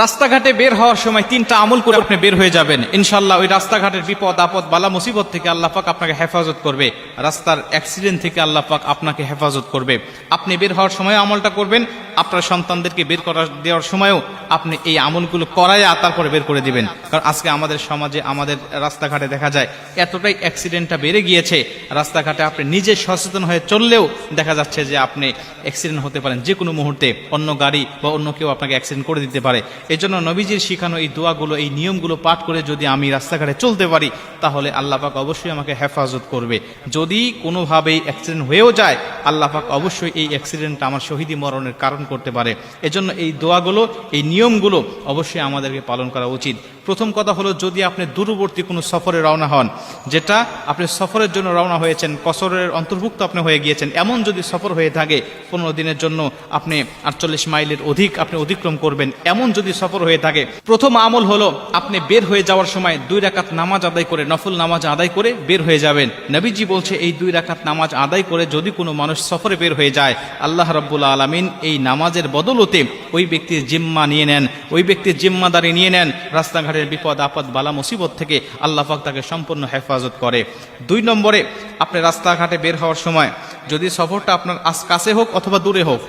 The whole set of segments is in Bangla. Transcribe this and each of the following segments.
রাস্তাঘাটে বের হওয়ার সময় তিনটা আমল করে আপনি বের হয়ে যাবেন, ইনশাআল্লাহ ওই রাস্তাঘাটের বিপদ আপদ বালা মুসিবত থেকে আল্লাহ পাক আপনাকে হেফাজত করবে, রাস্তার অ্যাক্সিডেন্ট থেকে আল্লাহ পাক আপনাকে হেফাজত করবে। আপনি বের হওয়ার সময় আমলটা করবেন, আপনার সন্তানদেরকে বের করা দেওয়ার সময়ও আপনি এই আমলগুলো করাইয়া তারপরে বের করে দিবেন। কারণ আজকে আমাদের সমাজে আমাদের রাস্তাঘাটে দেখা যায় এতটাই অ্যাক্সিডেন্টটা বেড়ে গিয়েছে, রাস্তাঘাটে আপনি নিজে সচেতন হয়ে চললেও দেখা যাচ্ছে যে আপনি অ্যাক্সিডেন্ট হতে পারেন যে কোনো মুহূর্তে, অন্য গাড়ি বা অন্য কেউ আপনাকে অ্যাক্সিডেন্ট করে দিতে পারে। এই জন্য নবীজির শিখানো এই দোয়াগুলো, এই নিয়মগুলো পাঠ করে যদি আমি রাস্তাঘাটে চলতে পারি তাহলে আল্লাহ পাক অবশ্যই আমাকে হেফাজত করবে। যদি কোনোভাবেই অ্যাক্সিডেন্ট হয়েও যায় আল্লাহ পাক অবশ্যই এই অ্যাক্সিডেন্টটা আমার শহীদি মরণের কারণ করতে পারে। এজন্য এই দোয়াগুলো, এই নিয়মগুলো অবশ্যই আমাদেরকে পালন করা উচিত। প্রথম কথা হলো, যদি আপনি দূরবর্তী কোনো সফরে রওনা হন, যেটা আপনি সফরের জন্য রওনা হয়েছেন, কসরের অন্তর্ভুক্ত আপনি হয়ে গিয়েছেন, এমন যদি সফর হয়ে থাকে 15 দিনের জন্য আপনি 48 মাইলের অধিক আপনি অতিক্রম করবেন, এমন যদি সফর হয়ে থাকে, প্রথম আমল হলো আপনি বের হয়ে যাওয়ার সময় 2 রাকাত নামাজ আদায় করে, নফল নামাজ আদায় করে বের হয়ে যাবেন। নবীজি বলছে এই 2 রাকাত নামাজ আদায় করে যদি কোনো মানুষ সফরে বের হয়ে যায়, আল্লাহ রাব্বুল আলামিন এই নামাজের বদলতে ওই ব্যক্তির জিম্মা নিয়ে নেন, ওই ব্যক্তির জিম্মাদারি নিয়ে নেন, রাস্তাঘাটের বিপদ আপদ বালা মুসিবত থেকে আল্লাহ পাক তাকে সম্পূর্ণ হেফাজত করে। 2 নম্বরে, আপনি রাস্তাঘাটে বের হওয়ার সময় যদি সফরটা আপনার কাছে হোক অথবা দূরে হোক,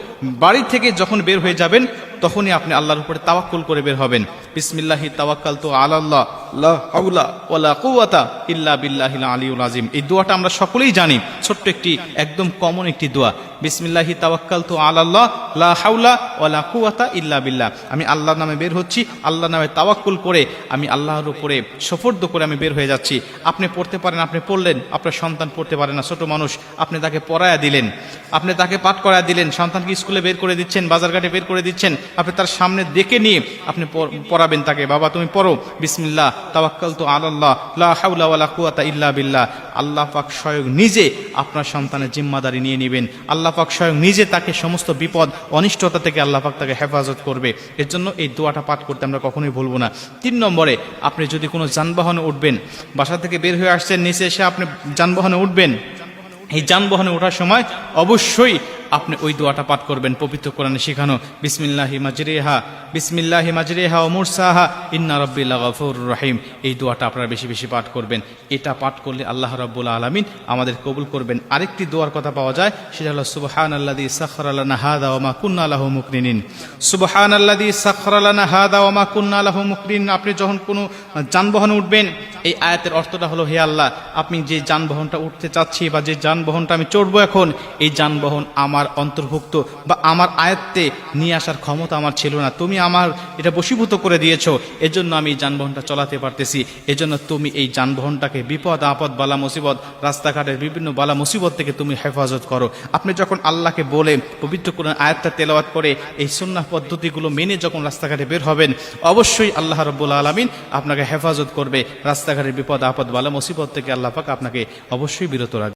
বাড়ি থেকে যখন বের হয়ে যাবেন তখনই আপনি আল্লাহর উপরে তাওয়াক্কুল করে বের হবেন। বিসমিল্লাহি তাওয়াক্কালতু আলাল্লাহ লা হাওলা ওয়ালা কুওয়াতা ইল্লা বিল্লাহিল আলিয়্যিল আযীম। এই দোয়াটা আমরা সকলেই জানি, ছোট্ট একটি একদম কমন একটি দোয়া। বিসমিল্লাহি তাওয়াক্কালতু আলাল্লাহ লা হাওলা ওয়ালা কুওয়াতা ইল্লা বিল্লাহ। আমি আল্লাহর নামে বের হচ্ছি, আল্লাহর নামে তাওয়াক্কুল করে আমি আল্লাহর উপরে সুফর্দ করে আমি বের হয়ে যাচ্ছি। আপনি পড়তে পারেন, আপনি পড়লেন, আপনার সন্তান পড়তে পারে না, ছোট মানুষ, আপনি তাকে পড়ায়া দিলেন, আপনি তাকে পাঠ করায়া দিলেন, সন্তানকে স্কুলে বের করে দিচ্ছেন, বাজারঘাটে বের করে দিচ্ছেন, আপনি তার সামনে দেখে নিয়ে আপনি পড়াবেন তাকে, বাবা তুমি পড়ো বিসমিল্লাহ তাওয়াক্কালতু আলাল্লাহ লা হাওলা ওয়ালা কুওয়াতা ইল্লা বিল্লাহ। আল্লাহ পাক স্বয়ং নিজে আপনার সন্তানের জিম্মাদারি নিয়ে নেবেন, আল্লাহ পাক স্বয়ং নিজে তাকে সমস্ত বিপদ অনিষ্টতা থেকে আল্লাহ পাক তাকে হেফাজত করবে। এর জন্য এই দোয়াটা পাঠ করতে আমরা কখনোই ভুলবো না। 3 নম্বরে, আপনি যদি কোনো যানবাহনে উঠবেন, বাসা থেকে বের হয়ে আসছেন, নিচে এসে আপনি যানবাহনে উঠবেন, এই যানবাহনে ওঠার সময় অবশ্যই আপনি ওই দোয়াটা পাঠ করবেন, পবিত্র কোরআনে শেখানো বিসমিল্লাহি মাজরিহা ওয়া মুরসাহা ইন্না রাব্বি লাগাফুরুর রহিম। এই দোয়াটা আপনারা বেশি বেশি পাঠ করবেন। এটা পাঠ করলে আল্লাহ রাব্বুল আলামিন আমাদের কবুল করবেন। আরেকটি দোয়ার কথা পাওয়া যায়, সেটা হলো সুবহানাল্লাযী সাখখারা লানা হাযা ওয়া মা কুন্না লাহু মুকরিনিন। সুবহানাল্লাযী সাখখারা লানা হাযা ওয়া মা কুন্না লাহু মুকরিনিন। আপনি যখন কোনো যানবাহনে উঠবেন, এই আয়াতের অর্থটা হলো, হে আল্লাহ, আপনি যে যানবাহনটা উঠতে চাচ্ছি বা যে যানবাহনটা আমি চড়বো এখন, এই যানবাহন আমার অন্তর্ভুক্ত বা আমার আয়ত্তে নিয়ে আসার ক্ষমতা আমার ছিল না, তুমি আমার এটা বশীভূত করে দিয়েছো, এজন্য আমি এই যানবাহনটা চলাতে পারতেছি। এজন্য তুমি এই যানবাহনটাকে বিপদ আপদ বালা মুসিবত, রাস্তাঘাটের বিভিন্ন বালা মুসিবত থেকে তুমি হেফাজত করো। আপনি যখন আল্লাহকে বলে পবিত্র কোরআন আয়াতটা তেলাওয়াত করে এই সুন্নাহ পদ্ধতিগুলো মেনে যখন রাস্তাঘাটে বের হবেন, অবশ্যই আল্লাহ রাব্বুল আলামিন আপনাকে হেফাজত করবে। রাস্তাঘাটের বিপদ আপদ বালা মুসিবত থেকে আল্লাহ পাক আপনাকে অবশ্যই বিরত রাখবে।